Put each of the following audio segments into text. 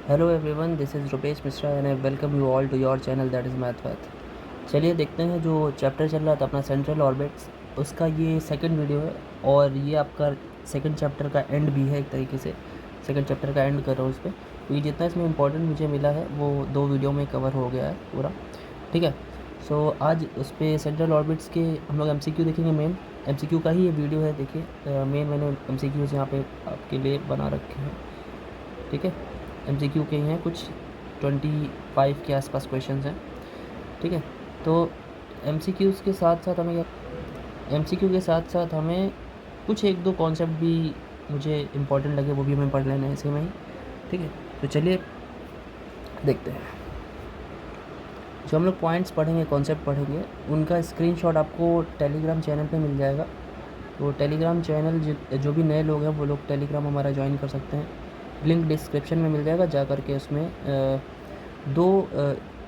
Hello everyone, this is Rupesh Mishra and I welcome you all to your channel that is Mathwath. चलिए देखते हैं जो chapter चल रहा था अपना सेंट्रल ऑर्बिट्स, उसका ये सेकंड वीडियो है और ये आपका सेकंड चैप्टर का एंड भी है। एक तरीके से सेकंड चैप्टर का एंड कर रहा हूँ इस पर। तो ये जितना इसमें इंपॉर्टेंट मुझे मिला है वो 2 वीडियो में कवर हो गया है पूरा। ठीक है, सो आज उस पर सेंट्रल ऑर्बिट्स के हम लोग MCQ देखेंगे। मेन MCQ का ही ये वीडियो है। देखिए मेन मैंने MCQs यहाँ पे आपके लिए बना रखे हैं। ठीक है, MCQ के ही हैं, कुछ 25 के आसपास क्वेश्चंस हैं। ठीक है, तो MCQs के साथ साथ हमें MCQ के साथ साथ हमें कुछ 1-2 कॉन्सेप्ट भी मुझे इम्पोर्टेंट लगे, वो भी हमें पढ़ लेना है इसी में ही। ठीक है, तो चलिए देखते हैं। जो हम लोग पॉइंट्स पढ़ेंगे, कॉन्सेप्ट पढ़ेंगे, उनका स्क्रीनशॉट आपको टेलीग्राम चैनल पे मिल जाएगा। तो टेलीग्राम चैनल जो भी नए लोग हैं वो लोग टेलीग्राम हमारा ज्वाइन कर सकते हैं। लिंक डिस्क्रिप्शन में मिल जाएगा, जा कर के उसमें दो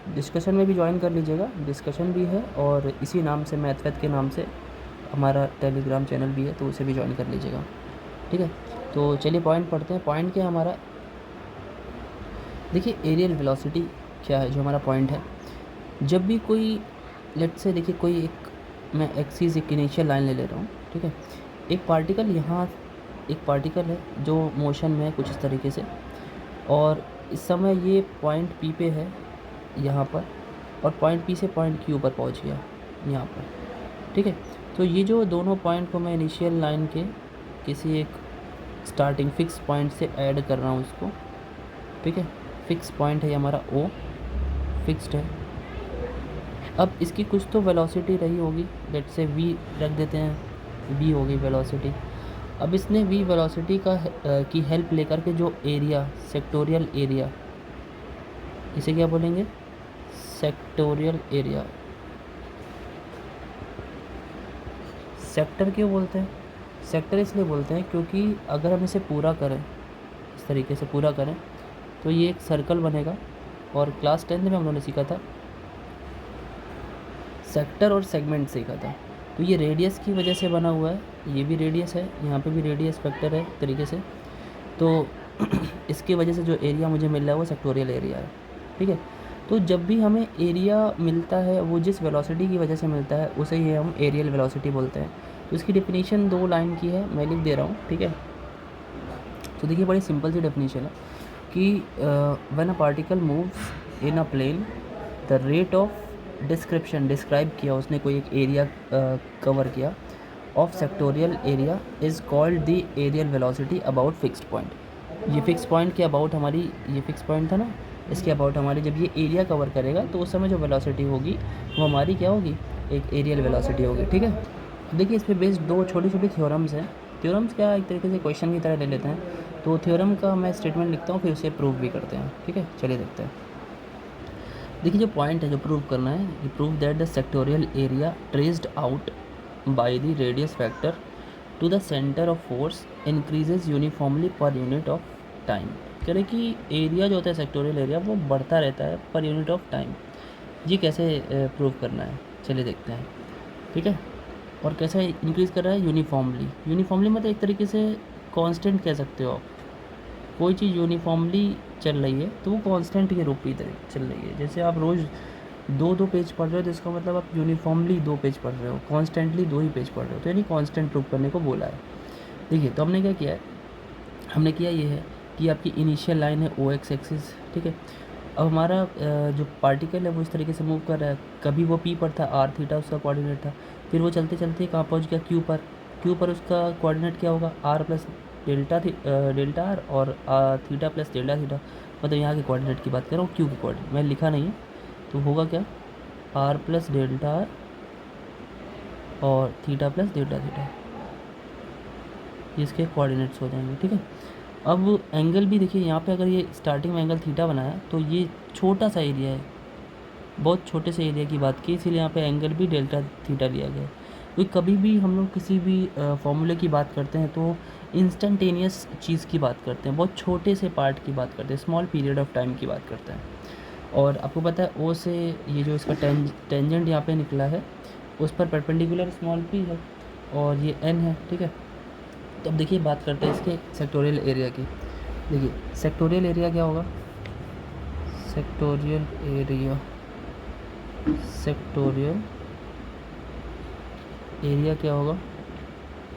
डिस्कशन में भी ज्वाइन कर लीजिएगा। डिस्कशन भी है और इसी नाम से मैथवैथ के नाम से हमारा टेलीग्राम चैनल भी है, तो उसे भी ज्वाइन कर लीजिएगा। ठीक है, तो चलिए पॉइंट पढ़ते हैं। पॉइंट क्या है हमारा, देखिए एरियल वेलोसिटी क्या है जो हमारा पॉइंट है। जब भी कोई लेट से देखिए कोई एक मैं एक्सिस एक इनिशियल लाइन ले ले रहा हूँ। ठीक है, एक पार्टिकल यहाँ एक पार्टिकल है जो मोशन में है कुछ इस तरीके से, और इस समय ये पॉइंट P पे है यहाँ पर, और पॉइंट P से पॉइंट Q पर पहुँच गया यहाँ पर। ठीक है, तो ये जो दोनों पॉइंट को मैं इनिशियल लाइन के किसी एक स्टार्टिंग फिक्स पॉइंट से ऐड कर रहा हूँ इसको। ठीक है, फिक्स पॉइंट है हमारा O, फिक्स्ड है। अब इसकी कुछ तो वेलोसिटी रही होगी, लेट से V रख देते हैं, V होगी वेलोसिटी। अब इसने V वेलोसिटी की हेल्प लेकर के जो एरिया, सेक्टोरियल एरिया, इसे क्या बोलेंगे, सेक्टोरियल एरिया। सेक्टर क्यों बोलते हैं, सेक्टर इसलिए बोलते हैं क्योंकि अगर हम इसे पूरा करें, इस तरीके से पूरा करें, तो ये एक सर्कल बनेगा। और क्लास 10th में हम लोगों ने सीखा था सेक्टर और सेगमेंट सीखा था। तो ये रेडियस की वजह से बना हुआ है, ये भी रेडियस है, यहाँ पे भी रेडियस फैक्टर है तरीके से। तो इसकी वजह से जो एरिया मुझे मिल रहा है वो सेक्टोरियल एरिया है। ठीक है, तो जब भी हमें एरिया मिलता है वो जिस वेलोसिटी की वजह से मिलता है उसे ही हम एरियल वेलोसिटी बोलते हैं। तो इसकी डेफिनेशन 2 लाइन की है, मैं लिख दे रहा हूँ। ठीक है, तो देखिए बड़ी सिंपल सी डेफिनेशन है कि when a particle moves in a plane the rate of describe किया उसने, कोई एक एरिया कवर किया of sectorial area is called the areal velocity about fixed point. ये फिक्स पॉइंट के अबाउट हमारी, ये फिक्स पॉइंट था ना, इसके अबाउट हमारी जब ये एरिया कवर करेगा तो उस समय जो वेलोसिटी होगी वो हमारी क्या होगी, एक एरियल वेलोसिटी होगी। ठीक है, तो देखिए इस पर बेस्ड 2 छोटी छोटी थ्योरम्स हैं। थ्योरम्स क्या एक तरीके से क्वेश्चन की तरह ले लेते हैं। तो थ्योरम का मैं स्टेटमेंट लिखता हूँ, फिर उसे प्रूव भी करते हैं। ठीक है, चलिए देखते हैं। देखिए जो पॉइंट है जो प्रूव करना है, कि prove that the sectorial area traced out by the radius factor to the centre of force increases uniformly per unit of time. कह रहे कि एरिया जो होता है सेक्टोरियल एरिया वो बढ़ता रहता है पर यूनिट ऑफ टाइम। ये कैसे प्रूव करना है, चलिए देखते हैं। ठीक है, और कैसे इंक्रीज़ कर रहा है, यूनिफॉर्मली। यूनिफॉर्मली मतलब एक तरीके से कांस्टेंट कह सकते हो आप। कोई चीज़ यूनिफॉर्मली चल रही है तो वो कांस्टेंट के रूप में चल रही है। जैसे आप रोज़ 2-2 पेज पढ़ रहे हो तो इसका मतलब आप यूनिफॉर्मली 2 पेज पढ़ रहे हो, कॉन्स्टेंटली 2 ही पेज पढ़ रहे हो, तो यानी कांस्टेंट प्रूव करने को बोला है। देखिए तो हमने क्या किया है, हमने किया ये है कि आपकी इनिशियल लाइन है OX एक्सिस। ठीक है, अब हमारा जो पार्टिकल है वो इस तरीके से मूव कर रहा है। कभी वो P पर था, R थीटा उसका कोऑर्डिनेट था, फिर वो चलते चलते कहाँ पहुँच गया, Q पर उसका कोऑर्डिनेट क्या होगा, R प्लस डेल्टा R और थीटा प्लस डेल्टा थीटा। मतलब यहाँ के कोऑर्डिनेट की बात कर रहा हूँ, Q के कोऑर्डिनेट मैंने लिखा नहीं है, तो होगा क्या, R प्लस डेल्टा R और थीटा प्लस डेल्टा थीटा, इसके कोऑर्डिनेट्स हो जाएंगे। ठीक है, अब एंगल भी देखिए यहाँ पे, अगर ये स्टार्टिंग में एंगल थीटा बनाया तो ये छोटा सा एरिया है, बहुत छोटे से एरिया की बात की, इसीलिए यहाँ पे एंगल भी डेल्टा थीटा लिया गया है। क्योंकि कभी भी हम लोग किसी भी फॉर्मूले की बात करते हैं तो इंस्टेंटेनियस चीज़ की बात करते हैं, बहुत छोटे से पार्ट की बात करते हैं, स्मॉल पीरियड ऑफ टाइम की बात करते हैं। और आपको पता है ओ से ये जो इसका टेंजेंट यहाँ पे निकला है उस पर परपेंडिकुलर स्मॉल p है और ये n है। ठीक है, तो अब देखिए बात करते हैं इसके सेक्टोरियल एरिया की। देखिए सेक्टोरियल एरिया क्या होगा, सेक्टोरियल एरिया क्या होगा,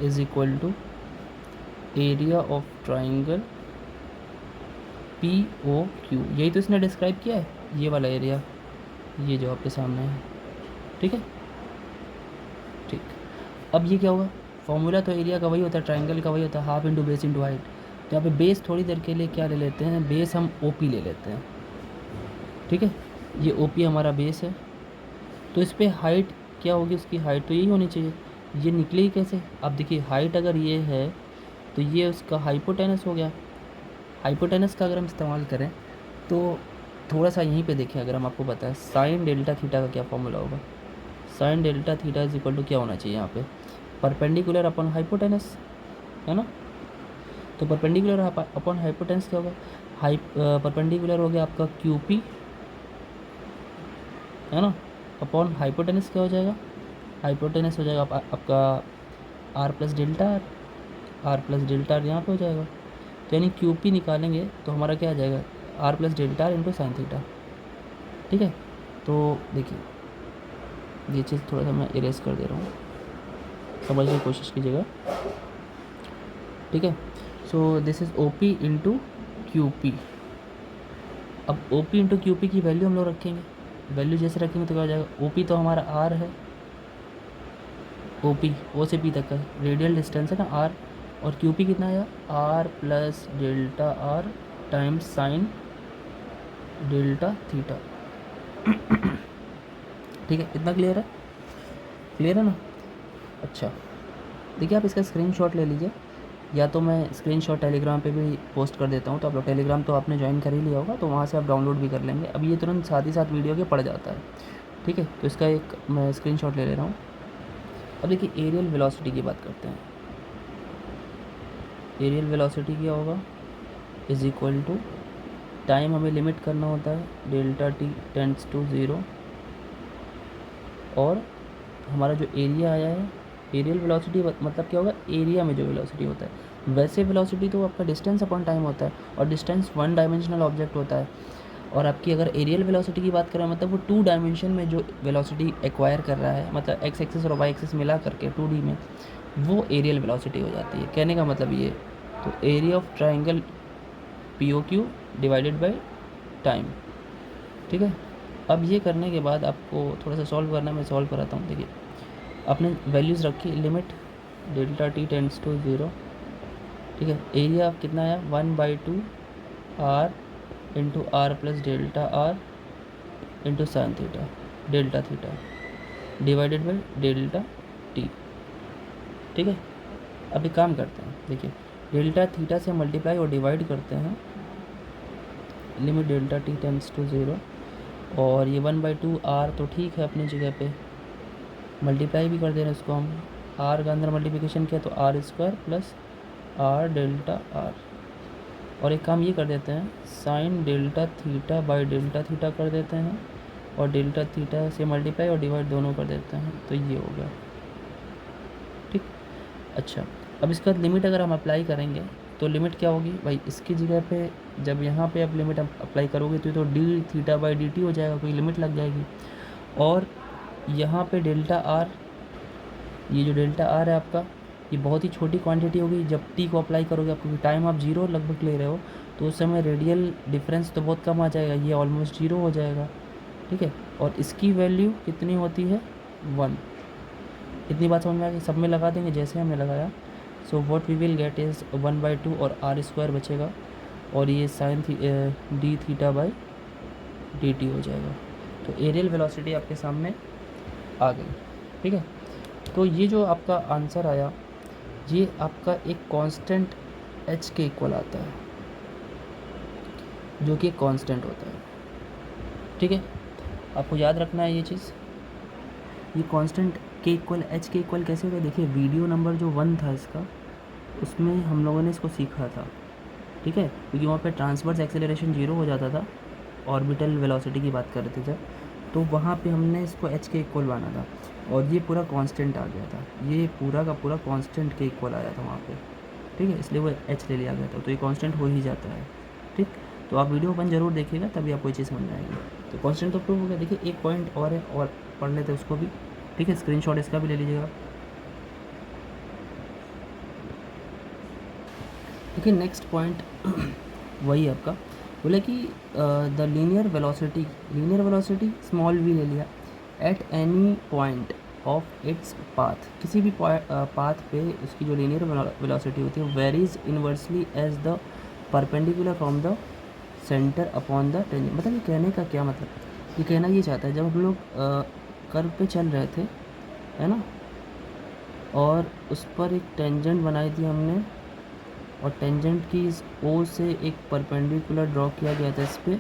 is equal to area of triangle POQ। यही तो इसने डिस्क्राइब किया है, ये वाला एरिया, ये जो आपके सामने है। ठीक है, ठीक। अब ये क्या होगा, फॉर्मूला तो एरिया का वही होता है, ट्राइंगल का वही होता है, half into base into height. तो यहाँ पे बेस थोड़ी देर के लिए क्या ले लेते हैं, बेस हम OP ले लेते हैं। ठीक है, ये OP हमारा बेस है। तो इस पर हाइट क्या होगी, उसकी हाइट तो यही होनी चाहिए। ये निकलेगी कैसे, अब देखिए हाइट अगर ये है तो ये उसका हाइपोटेनस हो गया। हाइपोटेनस का अगर हम इस्तेमाल करें तो थोड़ा सा यहीं पे देखें, अगर हम आपको बताएं साइन डेल्टा थीटा का क्या फॉर्मूला होगा, sine delta theta is equal to क्या होना चाहिए यहाँ पे, परपेंडिकुलर अपॉन हाइपोटेनस, है ना। तो परपेंडिकुलर अपॉन हाइपोटेनस क्या होगा, परपेंडिकुलर हो गया आपका QP, है ना, अपॉन हाइपोटेनस क्या हो जाएगा, हाइपोटेनस हो जाएगा आपका R प्लस डेल्टा आर यहाँ पे हो जाएगा। तो यानी QP निकालेंगे तो हमारा क्या आ जाएगा, R plus delta R into sine theta. ठीक है, तो देखिए ये चीज़ थोड़ा सा मैं इरेज कर दे रहा हूँ, समझने की कोशिश कीजिएगा। ठीक है, so this is OP into QP। अब OP इंटू QP की वैल्यू हम लोग रखेंगे, वैल्यू जैसे रखेंगे तो क्या हो जाएगा, OP तो हमारा R है, OP O से P तक का रेडियल डिस्टेंस है ना R, और QP कितना है, R plus delta are times sign delta theta. ठीक है, इतना क्लियर है, क्लियर है ना। अच्छा, देखिए आप इसका स्क्रीनशॉट ले लीजिए, या तो मैं स्क्रीनशॉट टेलीग्राम पे भी पोस्ट कर देता हूँ, तो आप लोग टेलीग्राम तो आपने ज्वाइन कर ही लिया होगा, तो वहाँ से आप डाउनलोड भी कर लेंगे। अब ये तुरंत साथ ही साथ वीडियो के पड़ जाता है। ठीक है, तो इसका एक मैं स्क्रीनशॉट ले रहा हूँ। अब देखिए एरियल वेलोसिटी की बात करते हैं। एरियल वेलोसिटी क्या होगा, इज इक्वल टू टाइम हमें लिमिट करना होता है, डेल्टा T टेंड्स टू 0, और हमारा जो एरिया आया है, एरियल वेलोसिटी मतलब क्या होगा, एरिया में जो वेलोसिटी होता है। वैसे वेलोसिटी तो आपका डिस्टेंस अपॉन टाइम होता है, और डिस्टेंस 1 डायमेंशनल ऑब्जेक्ट होता है। और आपकी अगर एरियल वेलोसिटी की बात करें, मतलब वो 2 डायमेंशन में जो वेलोसिटी एक्वायर कर रहा है, मतलब x एक्सिस और y एक्सिस मिला करके 2D में, वो एरियल वेलोसिटी हो जाती है। कहने का मतलब ये, तो area of triangle POQ divided by time. ठीक है, अब ये करने के बाद आपको थोड़ा सा सॉल्व करना है, मैं सॉल्व कराता हूँ। देखिए आपने वैल्यूज़ रखी, limit delta T tends to 0। ठीक है, एरिया आप कितना आया, 1/2 R into R plus delta R into sine theta delta theta divided by delta T। ठीक है, अब एक काम करते हैं, देखिए डेल्टा थीटा से मल्टीप्लाई और डिवाइड करते हैं, limit delta T tends to 0, और ये 1/2 R तो ठीक है अपनी जगह पे, मल्टीप्लाई भी कर दे रहे हैं इसको हम, R का अंदर मल्टीप्लिकेशन किया तो R² plus R delta R, और एक काम ये कर देते हैं, sign delta theta by delta theta कर देते हैं, और डेल्टा थीटा से मल्टीप्लाई और डिवाइड दोनों कर देते हैं, तो ये हो गया। ठीक, अच्छा अब इसका लिमिट अगर हम अप्लाई करेंगे तो लिमिट क्या होगी भाई, इसकी जगह पे जब यहाँ पे आप लिमिट अप्लाई करोगे तो डी थीटा बाई dt हो जाएगा, कोई लिमिट लग जाएगी। और यहाँ पे डेल्टा आर, ये जो डेल्टा आर है आपका, ये बहुत ही छोटी क्वांटिटी होगी। जब t को अप्लाई करोगे, आपको टाइम आप 0 लगभग ले रहे हो, तो उस समय रेडियल डिफरेंस तो बहुत कम आ जाएगा, ये ऑलमोस्ट 0 हो जाएगा। ठीक है, और इसकी वैल्यू कितनी होती है, 1। इतनी बात समझ में आ गई, सब में लगा देंगे जैसे हमने लगाया। So what we will get is 1/2 और R² बचेगा, और ये sine D theta by dt हो जाएगा। तो एरियल वेलोसिटी आपके सामने आ गई। ठीक है, तो ये जो आपका आंसर आया, ये आपका एक कांस्टेंट h के इक्वल आता है, जो कि एक कांस्टेंट होता है। ठीक है, आपको याद रखना है ये चीज़, ये कांस्टेंट के इक्वल h के इक्वल कैसे होगा। देखिए वीडियो नंबर जो 1 था इसका, उसमें हम लोगों ने इसको सीखा था। ठीक है, क्योंकि वहाँ पे ट्रांसवर्स एक्सेलरेशन 0 हो जाता था, ऑर्बिटल वेलोसिटी की बात कर रहे थे जब, तो वहाँ पे हमने इसको h के इक्वल माना था, और ये पूरा कांस्टेंट आ गया था, ये पूरा का पूरा कांस्टेंट के इक्वल आया था वहाँ पे। ठीक है, इसलिए वो h ले लिया गया था, तो ये कांस्टेंट हो ही जाता है। ठीक, तो आप वीडियो अपन ज़रूर देखिएगा, तभी आपको ये चीज़ समझ में आएगी। तो कॉन्स्टेंट तो प्रूव हो गया। देखिए एक पॉइंट और है, और पढ़ लेते हैं उसको भी, ठीक है। स्क्रीनशॉट इसका भी ले लीजिएगा। देखिए नेक्स्ट पॉइंट वही आपका बोला कि the linear velocity small V ले लिया at any point of its path, किसी भी पाथ पे उसकी जो लीनियर वेलोसिटी होती है varies inversely as the perpendicular from the centre upon the tangent. मतलब ये कहने का क्या मतलब, ये कहना ये चाहता है, जब हम लोग कर्व पे चल रहे थे, है ना, और उस पर एक टेंजेंट बनाई थी हमने, और टेंजेंट की इस ओ से एक परपेंडिकुलर ड्रॉ किया गया था, इस पर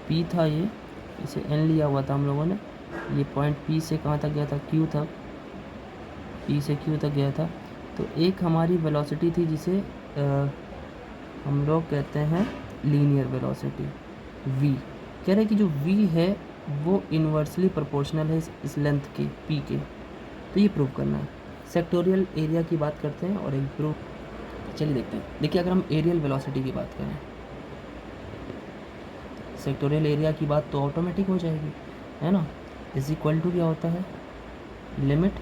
पी था, ये इसे एन लिया हुआ था हम लोगों ने, ये पॉइंट पी से कहाँ तक गया था, क्यू तक, पी से क्यू तक गया था। तो एक हमारी वेलोसिटी थी जिसे हम लोग कहते हैं लीनियर वेलोसिटी v। कह रहे हैं कि जो v है वो इन्वर्सली प्रोपोर्शनल है इस लेंथ के p के। तो ये प्रूव करना है। सेक्टोरियल एरिया की बात करते हैं और एक प्रूव, चलिए देखते हैं। देखिए अगर हम एरियल वेलोसिटी की बात करें, सेक्टोरियल एरिया की बात तो ऑटोमेटिक हो जाएगी, है ना। इज इक्वल टू क्या होता है, limit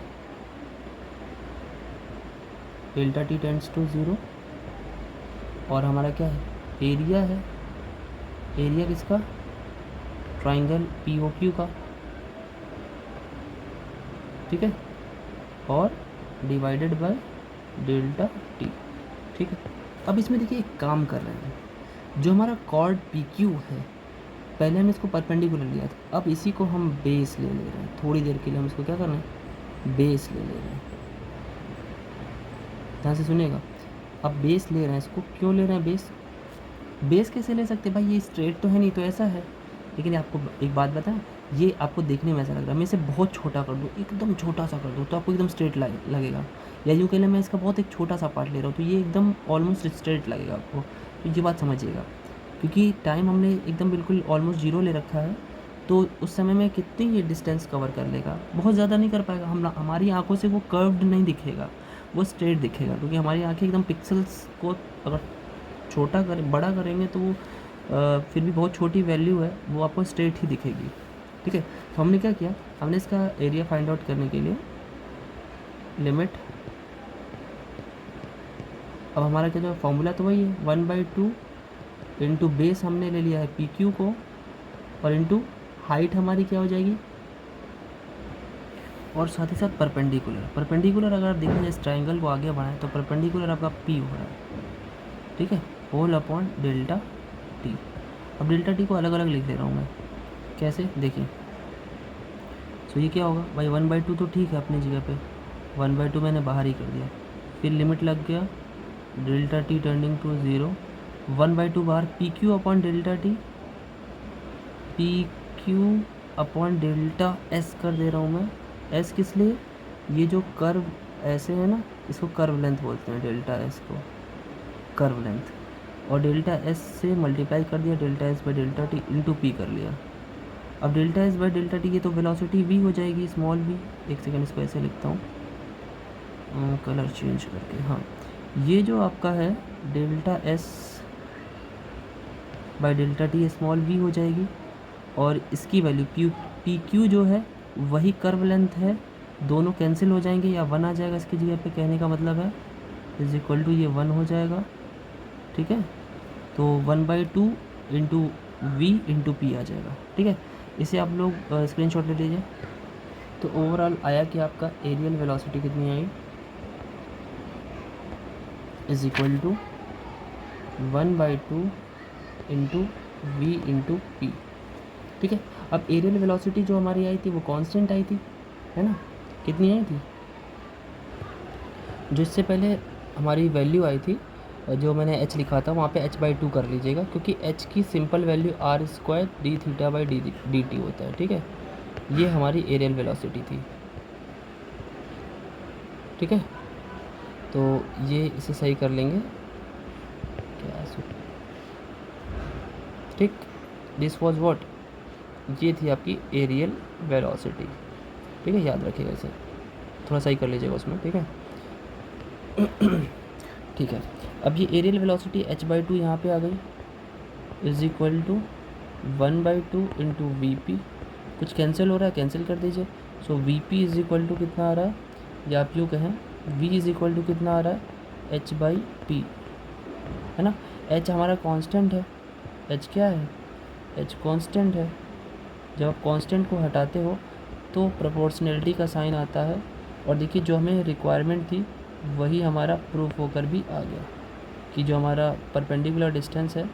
delta T tends to 0, और हमारा क्या है, एरिया है, एरिया किसका, ट्राइंगल पी ओ क्यू का, ठीक है, और डिवाइडेड बाय डेल्टा टी, ठीक है। अब इसमें देखिए एक काम कर रहे हैं, जो हमारा कॉर्ड पी क्यू है, पहले हमने इसको परपेंडिकुलर लिया था, अब इसी को हम बेस ले रहे हैं, थोड़ी देर के लिए हम इसको क्या कर रहे हैं, बेस ले रहे हैं। ध्यान से सुनिएगा, अब बेस ले रहे हैं, इसको क्यों ले रहे हैं बेस, बेस कैसे ले सकते भाई, ये स्ट्रेट तो है नहीं, तो ऐसा है। लेकिन आपको एक बात बताएं, ये आपको देखने में ऐसा लग रहा है, मैं इसे बहुत छोटा कर दूँ, एकदम छोटा सा कर दूँ, तो आपको एकदम स्ट्रेट लगेगा, या यूँ कह लें मैं इसका बहुत एक छोटा सा पार्ट ले रहा हूँ, तो ये एकदम ऑलमोस्ट स्ट्रेट लगेगा आपको। तो ये बात समझिएगा, क्योंकि टाइम हमने एकदम बिल्कुल ऑलमोस्ट 0 ले रखा है, तो उस समय में कितनी ये डिस्टेंस कवर कर लेगा, बहुत ज़्यादा नहीं कर पाएगा। हमारी आंखों से वो कर्व्ड नहीं दिखेगा, वो स्ट्रेट दिखेगा, क्योंकि हमारी आंखें एकदम पिक्सल्स को अगर बड़ा करेंगे तो वो फिर भी बहुत छोटी वैल्यू है, वो आपको स्ट्रेट ही दिखेगी, ठीक है। तो हमने क्या किया, हमने इसका एरिया फाइंड आउट करने के लिए लिमिट, अब हमारा क्या जो फॉर्मूला तो वही है, 1/2 इंटू बेस हमने ले लिया है पी क्यू को, और इंटू हाइट हमारी क्या हो जाएगी, और साथ ही साथ परपेंडिकुलर अगर देखा जाए इस ट्राइंगल को आगे बढ़ाएं तो परपेंडिकुलर आपका पी हो रहा है, ठीक है, होल अपॉन डेल्टा टी। अब डेल्टा टी को अलग अलग लिख दे रहा हूँ मैं, कैसे देखिए। सो ये क्या होगा भाई, 1/2 तो ठीक है अपनी जगह पे, 1/2 मैंने बाहर ही कर दिया, फिर लिमिट लग गया डेल्टा टी टेंडिंग टू 0, 1/2 बाहर, P Q upon delta T, P Q upon delta S कर दे रहा हूँ मैं। एस किस लिए, ये जो कर्व ऐसे है ना, इसको कर्व लेंथ बोलते हैं, डेल्टा एस को कर्व लेंथ, और डेल्टा एस से मल्टीप्लाई कर दिया delta S by delta T into P कर लिया। अब delta S by delta T ये तो वेलोसिटी वी हो जाएगी, स्मॉल वी। एक सेकंड इसको ऐसे लिखता हूँ कलर चेंज करके, हाँ, ये जो आपका है delta S by delta T small V हो जाएगी, और इसकी वैल्यू पी क्यू जो है वही कर्व लेंथ है, दोनों कैंसिल हो जाएंगे या 1 आ जाएगा इसकी जगह पे, कहने का मतलब है इज इक्वल टू ये 1 हो जाएगा, ठीक है। तो 1/2 इंटू वी इंटू पी आ जाएगा, ठीक है। इसे आप लोग स्क्रीनशॉट ले लीजिए। तो ओवरऑल आया कि आपका एरियल वेलोसिटी कितनी आई, is equal to 1/2 into V into P, ठीक है। अब एरियल वेलोसिटी जो हमारी आई थी वो कांस्टेंट आई थी, है ना, कितनी आई थी, जो इससे पहले हमारी वैल्यू आई थी, जो मैंने h लिखा था वहाँ पे h/2 कर लीजिएगा, क्योंकि h की simple value r² d theta by D T होता है, ठीक है। ये हमारी एरियल वेलोसिटी थी, ठीक है। तो ये इसे सही कर लेंगे क्या, ठीक, दिस वॉज व्हाट, ये थी आपकी एरियल वेलोसिटी, ठीक है, याद रखिएगा इसे, थोड़ा सही कर लीजिएगा उसमें, ठीक है। ठीक है, अब ये एरियल वेलोसिटी h/2 यहाँ पे आ गई, is equal to 1/2 into V P. कुछ कैंसिल हो रहा है, कैंसिल कर दीजिए। So V P is equal to कितना आ रहा है, या आप यूँ कहें v इज इक्वल टू कितना आ रहा है, h/p, है ना। h हमारा कांस्टेंट है, h क्या है, h कांस्टेंट है। जब आप कांस्टेंट को हटाते हो तो प्रोपोर्शनलिटी का साइन आता है, और देखिए जो हमें रिक्वायरमेंट थी वही हमारा प्रूफ होकर भी आ गया कि जो हमारा परपेंडिकुलर डिस्टेंस है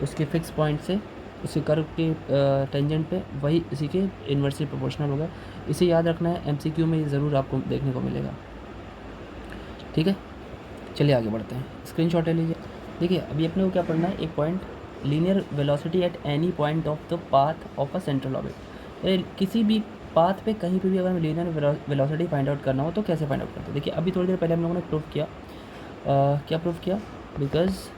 उसके फिक्स पॉइंट से उसी कर्व के टेंजेंट पे वही इसी के इन्वर्सली प्रोपोर्शनल होगा। इसे याद रखना है, एमसीक्यू में ये ज़रूर आपको देखने को मिलेगा। ठीक है, चलिए आगे बढ़ते हैं। स्क्रीनशॉट ले लीजिए। देखिए अभी अपने को क्या पढ़ना है, एक point, linear velocity at any point of the path of a central orbit. किसी भी पाथ पे कहीं पे भी अगर हमें लीनियर वेलोसिटी फाइंड आउट करना हो तो कैसे फाइंड आउट करते हैं। देखिए अभी थोड़ी देर पहले हम लोगों ने प्रूफ किया, क्या प्रूफ किया, because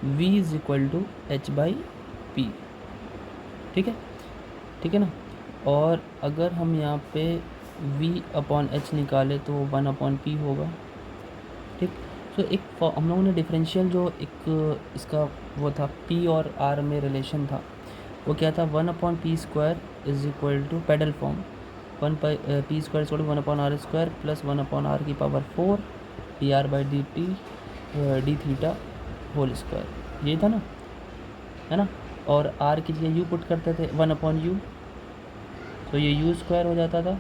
v is equal to h/p। ठीक है, ठीक है ना। और अगर हम यहाँ पे v/h निकाले तो 1/p होगा। ठीक, तो एक हम लोगों ने डिफरेंशियल जो एक इसका वो था p और r में रिलेशन था वो क्या था, 1/p² is equal to pedal form 1/p² is equal to 1/r² plus 1/r की power 4 dr/dt D theta whole square, ये था ना, है ना। और r की जगह u पुट करते थे 1/u, तो ये u स्क्वायर हो जाता था,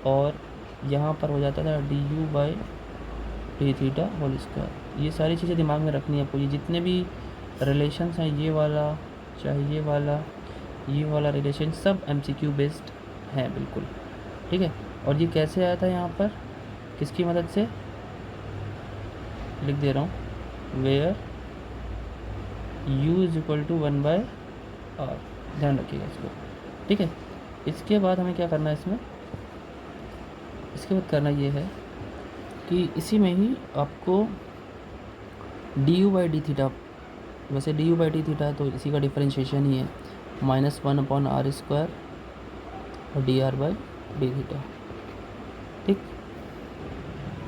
और यहाँ पर हो जाता था du/d थीटा होल स्क्वायर। ये सारी चीज़ें दिमाग में रखनी है आपको। ये जितने भी रिलेशंस हैं, ये वाला चाहे ये वाला रिलेशन, सब एमसीक्यू बेस्ड हैं बिल्कुल। ठीक है, और ये कैसे आया था यहाँ पर, किसकी मदद से, लिख दे रहा हूँ, where u is equal to 1/r, ध्यान रखिएगा इसको। ठीक है, इसके बाद हमें क्या करना है इसमें, इसके बाद करना ये है कि इसी में ही आपको du/d थीटा, वैसे du/d थीटा तो इसी का डिफरेंशिएशन ही है, -1/r² और dr/d थीटा। ठीक,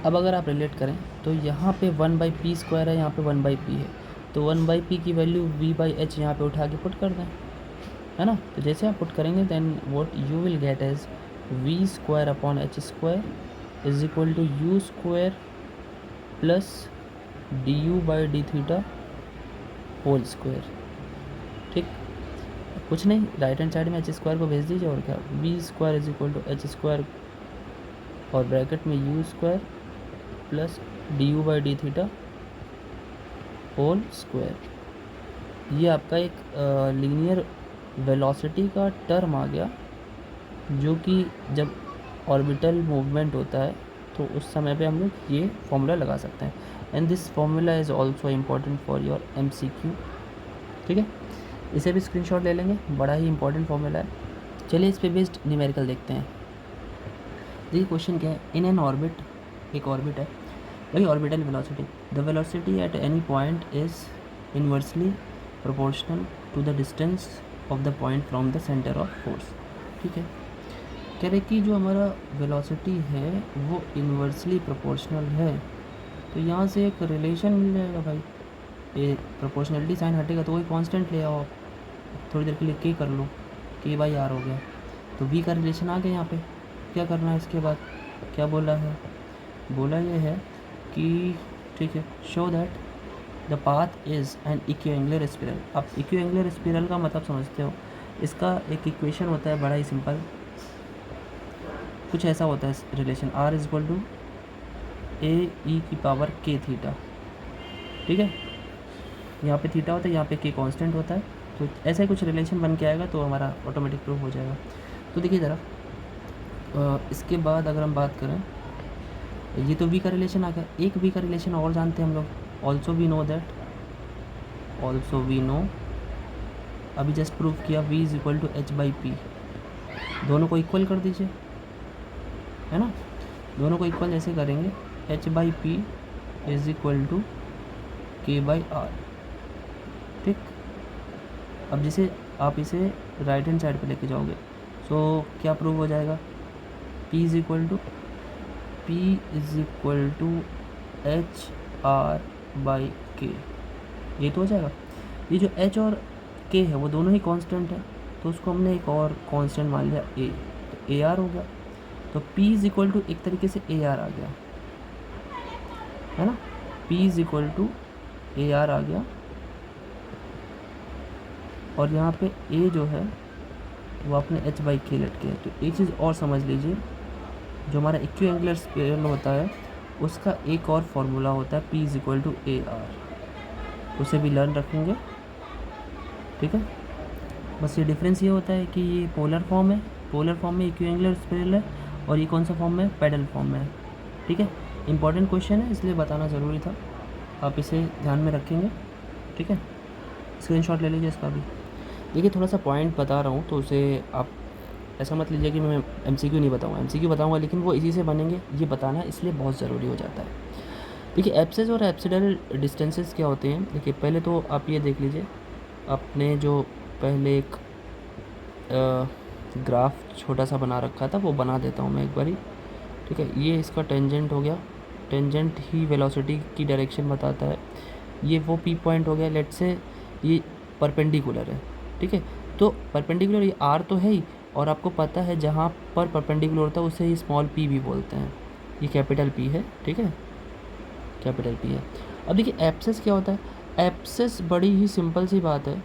अब अगर आप रिलेट करें तो यहाँ पे 1/p² है, यहाँ पे 1/p है, तो 1/p की वैल्यू v/h यहाँ पे उठा के पुट कर दें, है ना। तो जैसे आप पुट करेंगे then what you will get as v²/h² is equal to u² plus du/d theta whole square. ठीक, कुछ नहीं, राइट हैंड साइड में h² को भेज दीजिए, और क्या, v² is equal to h² और ब्रैकेट में u² plus du/d theta whole square. ये आपका एक लीनियर वेलोसिटी का टर्म आ गया, जो कि जब ऑर्बिटल मूवमेंट होता है तो उस समय पे हम लोग ये फॉर्मूला लगा सकते हैं, and this formula is also important for your MCQ. ठीक है, इसे भी स्क्रीनशॉट ले लेंगे, बड़ा ही इंपॉर्टेंट फॉर्मूला है। चलिए इस पे बेस्ड न्यूमेरिकल देखते हैं। देखिए क्वेश्चन क्या है, इन एन ऑर्बिट, एक ऑर्बिट है, वही orbital velocity, the velocity at any point is inversely proportional to the distance of the point from the centre of force. ठीक है, कह रहे कि जो हमारा वेलोसिटी है वो इनवर्सली प्रोपोर्शनल है, तो यहाँ से एक रिलेशन मिल जाएगा भाई, ये प्रोपोर्शनलिटी साइन हटेगा तो वही कांस्टेंट ले आओ, थोड़ी देर के लिए k कर लो, k/r हो गया, तो v का रिलेशन आ गया। यहाँ पे क्या करना है, इसके बाद क्या बोला है, बोला ये है कि ठीक है, show that the path is an equiangular spiral. आप इक्विएंगुलर स्पिरल का मतलब समझते हो, इसका एक इक्वेशन होता है बड़ा ही सिंपल, कुछ ऐसा होता है relation, r is equal to ae⁻k theta. ठीक है, यहाँ पे थीटा होता है, यहाँ पे k कांस्टेंट होता है, तो ऐसा ही कुछ रिलेशन बन के आएगा तो हमारा ऑटोमेटिक प्रूफ हो जाएगा। तो देखिए ज़रा, इसके बाद अगर हम बात करें, ये तो v का रिलेशन आ गया, एक v का रिलेशन और जानते हैं हम लोग, also we know that, also we know, अभी जस्ट प्रूफ किया, v is equal to h/p, दोनों को इक्वल कर दीजिए, है ना। दोनों को इक्वल जैसे करेंगे, h/p is equal to k/r। ठीक, अब जैसे आप इसे राइट हैंड साइड पे लेके जाओगे तो क्या प्रूव हो जाएगा, p is equal to H R by K, ये तो हो जाएगा। ये जो एच और के है वो दोनों ही कांस्टेंट है, तो उसको हमने एक और कांस्टेंट मान लिया ए, तो ए आर हो गया। तो P इज इक्वल टू एक तरीके से ए आर आ गया, है ना, P is equal to A R आ गया। और यहाँ पे ए जो है वो आपने एच बाई के लेट के है। तो एक चीज़ और समझ लीजिए, जो हमारा इक्वी एंगुलर स्केल होता है उसका एक और फार्मूला होता है P is equal to A R, उसे भी लर्न रखेंगे, ठीक है। बस ये डिफरेंस ये होता है कि ये पोलर फॉर्म है, पोलर फॉर्म में इक्वी एंगुलर स्केल है, और ये कौन सा फॉर्म में, पैडल फॉर्म में है, ठीक है। इंपॉर्टेंट क्वेश्चन है इसलिए बताना ज़रूरी था, आप इसे ध्यान में रखेंगे, ठीक है। स्क्रीनशॉट ले लीजिए इसका भी। देखिए थोड़ा सा पॉइंट बता रहा हूँ तो उसे आप ऐसा मत लीजिए कि मैं एमसीक्यू नहीं बताऊँगा, एमसीक्यू बताऊँगा लेकिन वो इसी से बनेंगे, ये बताना इसलिए बहुत ज़रूरी हो जाता है। देखिए एब्सेस और एब्सिडल डिस्टेंसेस क्या होते हैं। देखिए पहले तो आप ये देख लीजिए, आपने जो पहले एक ग्राफ छोटा सा बना रखा था वो बना देता हूँ मैं एक बारी, ठीक है। ये इसका टेंजेंट हो गया, टेंजेंट ही वेलोसिटी की डायरेक्शन बताता है। ये वो पी पॉइंट हो गया, लेट से ये परपेंडिकुलर है, ठीक है। तो परपेंडिकुलर ये आर तो है ही, और आपको पता है जहाँ पर परपेंडिकुलर होता है उसे ही स्मॉल पी भी बोलते हैं, ये कैपिटल पी है, ठीक है, कैपिटल पी है। अब देखिए एब्सेस क्या होता है। एब्सेस बड़ी ही सिंपल सी बात है,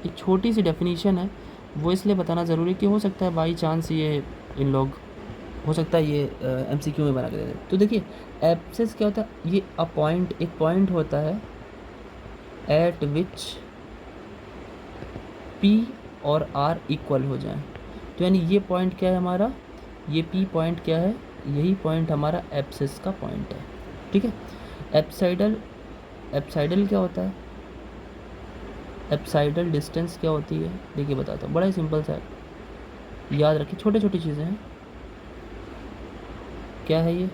एक छोटी सी डेफिनेशन है, वो इसलिए बताना ज़रूरी कि हो सकता है बाई चांस ये इन लोग, हो सकता है ये एमसीक्यू में बना के दे दे। तो देखिए एब्सेस क्या होता है, ये अ पॉइंट, एक पॉइंट होता है एट विच पी और आर इक्वल हो जाए। तो यानी ये पॉइंट क्या है हमारा, ये पी पॉइंट क्या है, यही पॉइंट हमारा एब्सेस का पॉइंट है, ठीक है। एप्साइडल, एप्साइडल क्या होता है, एप्साइडल डिस्टेंस क्या होती है, देखिए बताता हूँ, बड़ा ही सिंपल सा है, याद रखिए, छोटे छोटी चीज़ें हैं। क्या है ये,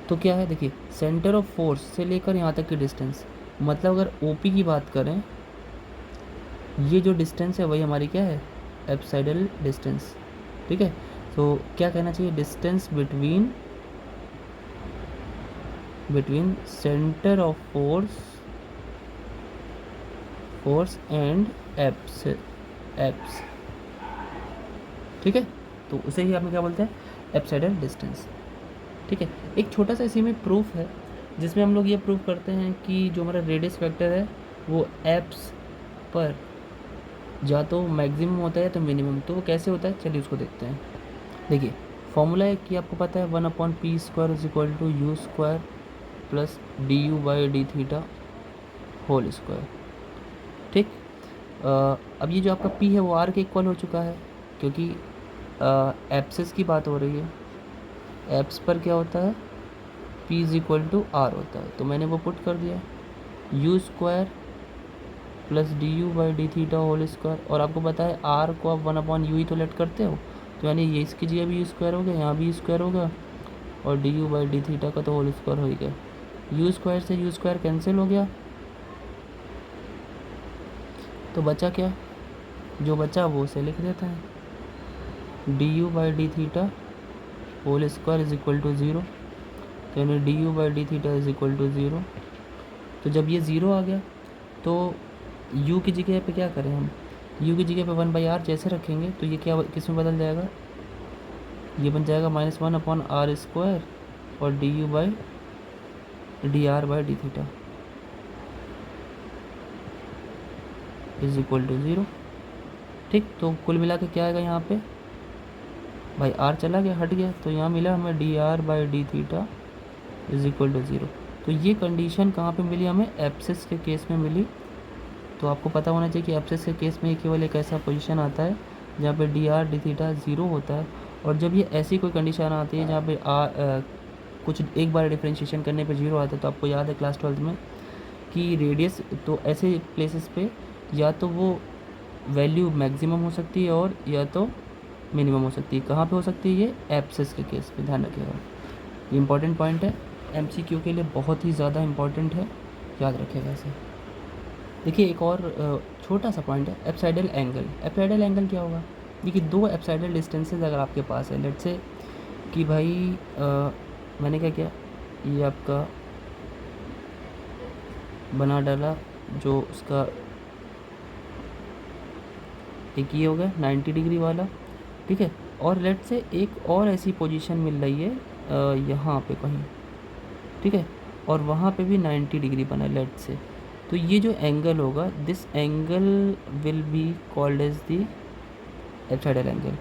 तो क्या है, देखिए सेंटर ऑफ फोर्स से लेकर यहाँ तक की डिस्टेंस, मतलब अगर ओपी की बात करें, ये जो डिस्टेंस है वही हमारी क्या है, एप्साइडल डिस्टेंस, ठीक है। तो क्या कहना चाहिए, distance between centre of force and apps, ठीक है। तो उसे ही आप क्या बोलते हैं, एप्साइडल डिस्टेंस, ठीक है। एक छोटा सा इसी में प्रूफ है जिसमें हम लोग ये प्रूफ करते हैं कि जो हमारा रेडियस फैक्टर है वो एप्स पर या तो मैक्सिमम होता है तो मिनिमम, तो वो कैसे होता है चलिए उसको देखते हैं। देखिए फॉर्मूला है कि आपको पता है 1/p² is equal to U square plus D U by D theta whole square, ठीक। अब ये जो आपका p है वो r के इक्वल हो चुका है, क्योंकि एप्सिस की बात हो रही है, एप्स पर क्या होता है, p is equal to r होता है, तो मैंने वो पुट कर दिया, U square plus D U by D theta whole square. और आपको पता है r को आप 1/u ही तो लेट करते हो, तो यानी ये इसकी जगह भी यू स्क्वायर हो गया, यहाँ भी यू स्क्वायर होगा, और D U by D theta का तो होल स्क्वायर हो ही गया। यू स्क्वायर से यू स्क्वायर कैंसिल हो गया, तो बचा क्या, जो बचा वो उसे लिख देते हैं, D U by D theta whole square is equal to 0, तो यानी D U by D theta is equal to 0। तो जब ये 0 आ गया तो u की जगह पे क्या करें हम, u की जगह पे 1/r जैसे रखेंगे तो ये क्या किस में बदल जाएगा, ये बन जाएगा -1/r² और D U by D R by D theta is equal to 0, ठीक। तो कुल मिला के क्या आएगा यहाँ पे, भाई r चला गया, हट गया, तो यहाँ मिला हमें D R by D theta is equal to 0। तो ये कंडीशन कहाँ पे मिली हमें, एब्सेस के केस में मिली। तो आपको पता होना चाहिए कि एब्सेस के केस में केवल एक ऐसा पोजीशन आता है जहाँ पे डी आर डी थीटा 0 होता है, और जब ये ऐसी कोई कंडीशन आती है जहाँ पे कुछ एक बार डिफ्रेंशिएशन करने पे 0 आता है, तो आपको याद है क्लास 12 में कि रेडियस, तो ऐसे प्लेसेस पे या तो वो वैल्यू मैक्सिमम हो सकती है और या तो मिनिमम हो सकती है। कहाँ पे हो सकती है, ये एब्सेस के केस पे, ध्यान रखिएगा, ये इंपॉर्टेंट पॉइंट है, एमसीक्यू के लिए बहुत ही ज़्यादा इंपॉर्टेंट है, याद रखिएगा इसे। देखिए एक और छोटा सा पॉइंट है, एप्साइडल एंगल। एप्साइडल एंगल क्या होगा, देखिए दो एप्साइडल डिस्टेंसेस अगर आपके पास है, लेट्स से कि भाई मैंने क्या किया, ये आपका बना डाला, जो उसका एक ये हो गया 90 डिग्री वाला, ठीक है। और लेट से एक और ऐसी पोजीशन मिल रही है यहाँ पे कहीं, ठीक है, और वहाँ पे भी 90 डिग्री बना लेट से। तो ये जो एंगल होगा, this angle will be called as the apsidal angle.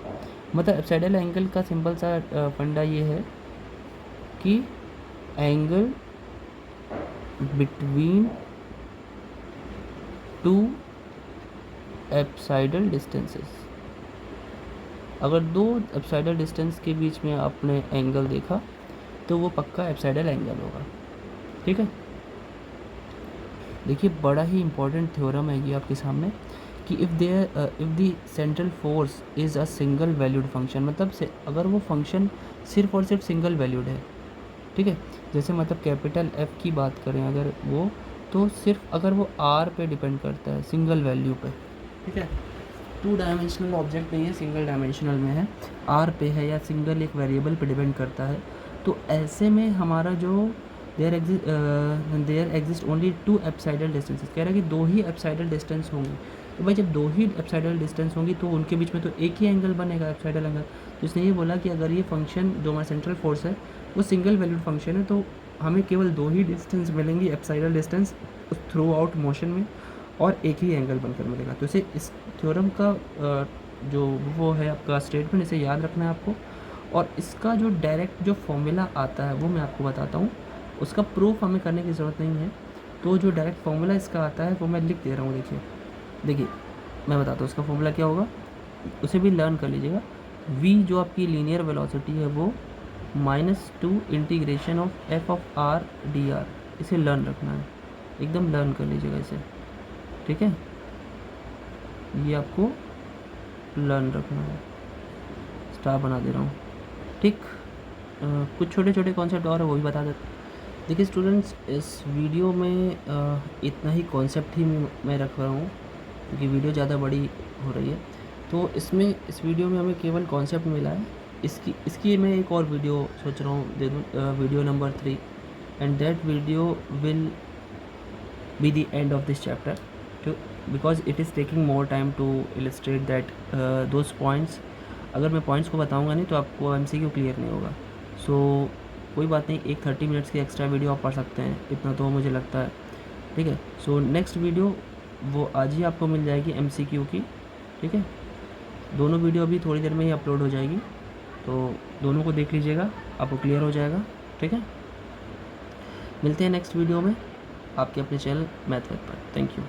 मतलब एब्साइडल एंगल का सिंपल सा फंडा ये है कि angle between two apsidal distances. अगर दो एब्साइडल डिस्टेंस के बीच में आपने एंगल देखा तो वो पक्का एब्साइडल एंगल होगा, ठीक है। देखिए बड़ा ही इंपॉर्टेंट थ्योरम है ये आपके सामने कि if the central force is a single valued function, मतलब से अगर वो फंक्शन सिर्फ और सिर्फ सिंगल वैल्यूड है, ठीक है। जैसे मतलब कैपिटल एफ की बात करें अगर वो, तो सिर्फ अगर वो आर पे डिपेंड करता है, सिंगल वैल्यू पे, ठीक है। टू डायमेंशनल ऑब्जेक्ट नहीं है, सिंगल डायमेंशनल में है, आर पे है या सिंगल एक वेरिएबल पे डिपेंड करता है, तो ऐसे में हमारा जो there exist only two apsidal distances, कह रहा है कि दो ही एब्साइडल डिस्टेंस होंगी। तो भाई जब दो ही एब्साइडल डिस्टेंस होंगी तो उनके बीच में तो एक ही एंगल बनेगा, एब्साइडल एंगल। तो इसने ये बोला कि अगर ये फंक्शन जो हमारा सेंट्रल फोर्स है वो सिंगल वैल्यूड फंक्शन है, तो हमें केवल दो ही डिस्टेंस मिलेंगी, एब्साइडल डिस्टेंस थ्रू आउट मोशन में, और एक ही एंगल बनकर मिलेगा। तो इसे इस थ्योरम का जो वो है आपका स्टेटमेंट, इसे याद रखना है आपको। और इसका जो डायरेक्ट जो फॉर्मूला आता है वो मैं आपको बताता हूँ, उसका प्रूफ हमें करने की ज़रूरत नहीं है। तो जो डायरेक्ट फॉर्मूला इसका आता है वो मैं लिख दे रहा हूँ, देखिए मैं बताता हूँ उसका फॉर्मूला क्या होगा, उसे भी लर्न कर लीजिएगा। v जो आपकी लीनियर वेलोसिटी है वो -2 integration of f of r dr, इसे लर्न रखना है, एकदम लर्न कर लीजिएगा इसे, ठीक है। ये आपको लर्न रखना है, स्टार बना दे रहा हूँ, ठीक। कुछ छोटे छोटे कॉन्सेप्ट और है वो भी बता देते। देखिए स्टूडेंट्स, इस वीडियो में इतना ही कॉन्सेप्ट ही मैं रख रहा हूँ क्योंकि वीडियो ज़्यादा बड़ी हो रही है। तो इसमें इस वीडियो में हमें केवल कॉन्सेप्ट मिला है। इसकी मैं एक और वीडियो सोच रहा हूँ दे दूँ, video number 3, and that video will be the end of this chapter, because it is taking more time to illustrate that those points. अगर मैं पॉइंट्स को बताऊँगा नहीं तो आपको MCQ क्लियर नहीं होगा। सो कोई बात नहीं, एक 30 मिनट्स की एक्स्ट्रा वीडियो आप पढ़ सकते हैं, इतना तो मुझे लगता है, ठीक है। सो नेक्स्ट वीडियो वो आज ही आपको मिल जाएगी MCQ की, ठीक है। दोनों वीडियो अभी थोड़ी देर में ही अपलोड हो जाएगी, तो दोनों को देख लीजिएगा, आपको क्लियर हो जाएगा, ठीक है। मिलते हैं नेक्स्ट वीडियो में आपके अपने चैनल मैथ पर। Thank you.